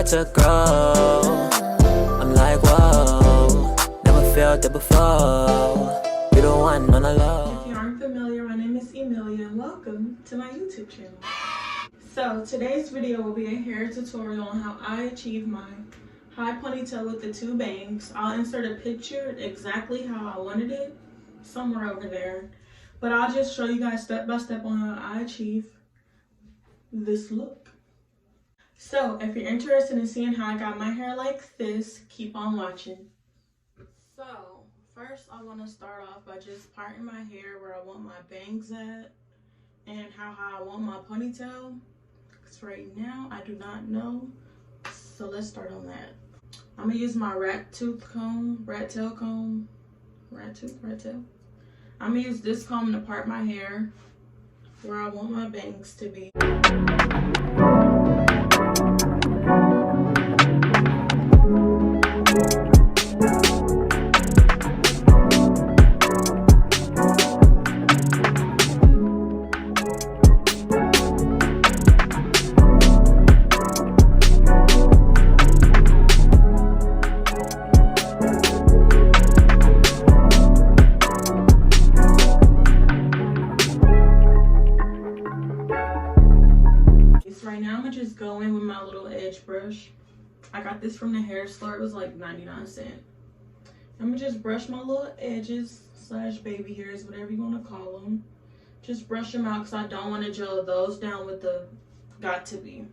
start to grow. I'm like, whoa, never felt it before. You the one on the low. If you aren't familiar, my name is Emilia and welcome to my YouTube channel. So today's video will be a hair tutorial on how I achieve my high ponytail with the 2 bangs. I'll insert a picture exactly how I wanted it somewhere over there, but I'll just show you guys step by step on how I achieve this look. So if you're interested in seeing how I got my hair like this, keep on watching. So first I want to start off by just parting my hair where I want my bangs at and how high I want my ponytail, because right now I do not know. So let's start on that. I'm gonna use my rat tail comb. I'm gonna use this comb to part my hair where I want my bangs to be. Right now I'm gonna just go in with my little edge brush. I got this from the hair store. It was like 99 cents. I'm gonna just brush my little edges slash baby hairs, whatever you want to call them. Just brush them out because I don't want to gel those down with the got to be.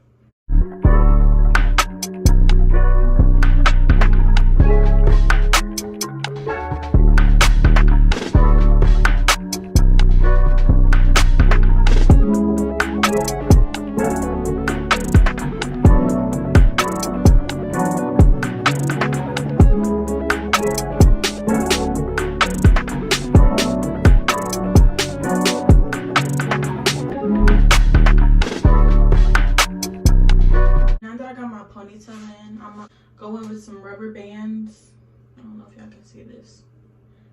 Ponytail in, I'm gonna go in with some rubber bands. I don't know if y'all can see this,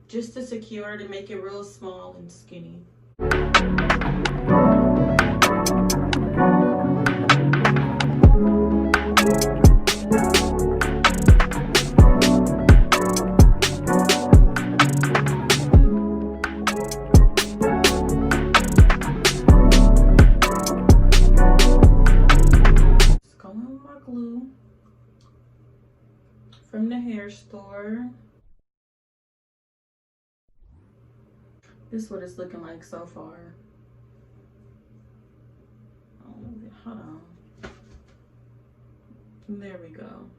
just to secure, to make it real small and skinny. From the hair store. This is what it's looking like so far. Oh, hold on. There we go.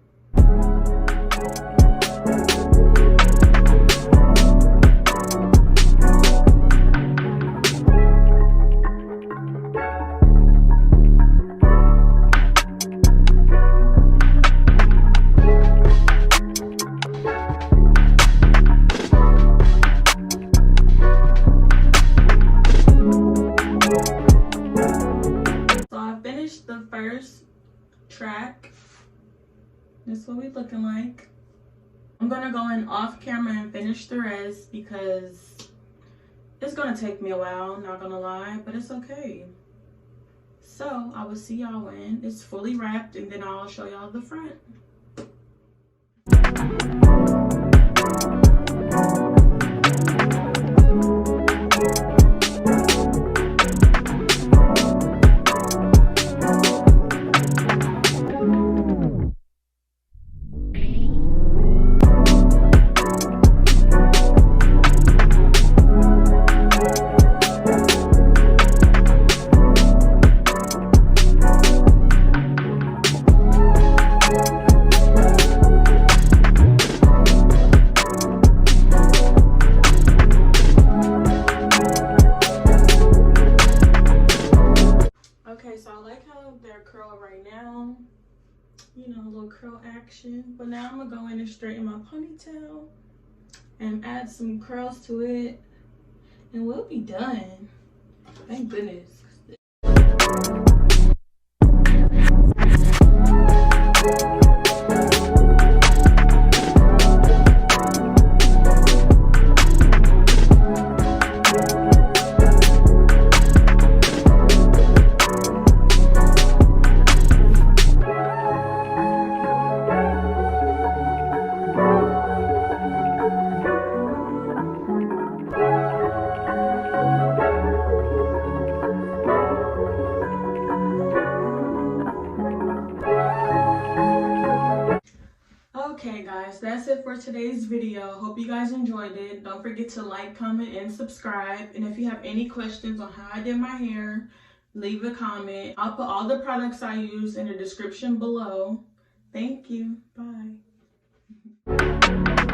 The first track. This is what we looking like. I'm gonna go in off camera and finish the rest because it's gonna take me a while, not gonna lie, but it's okay. So I will see y'all when it's fully wrapped and then I'll show y'all the front. Right now, you know, a little curl action, but now I'm gonna go in and straighten my ponytail and add some curls to it and we'll be done. Thank goodness. guys, that's it for today's video. Hope you guys enjoyed it. Don't forget to like, comment, and subscribe. And if you have any questions on how I did my hair, leave a comment. I'll put all the products I use in the description below. Thank you. Bye.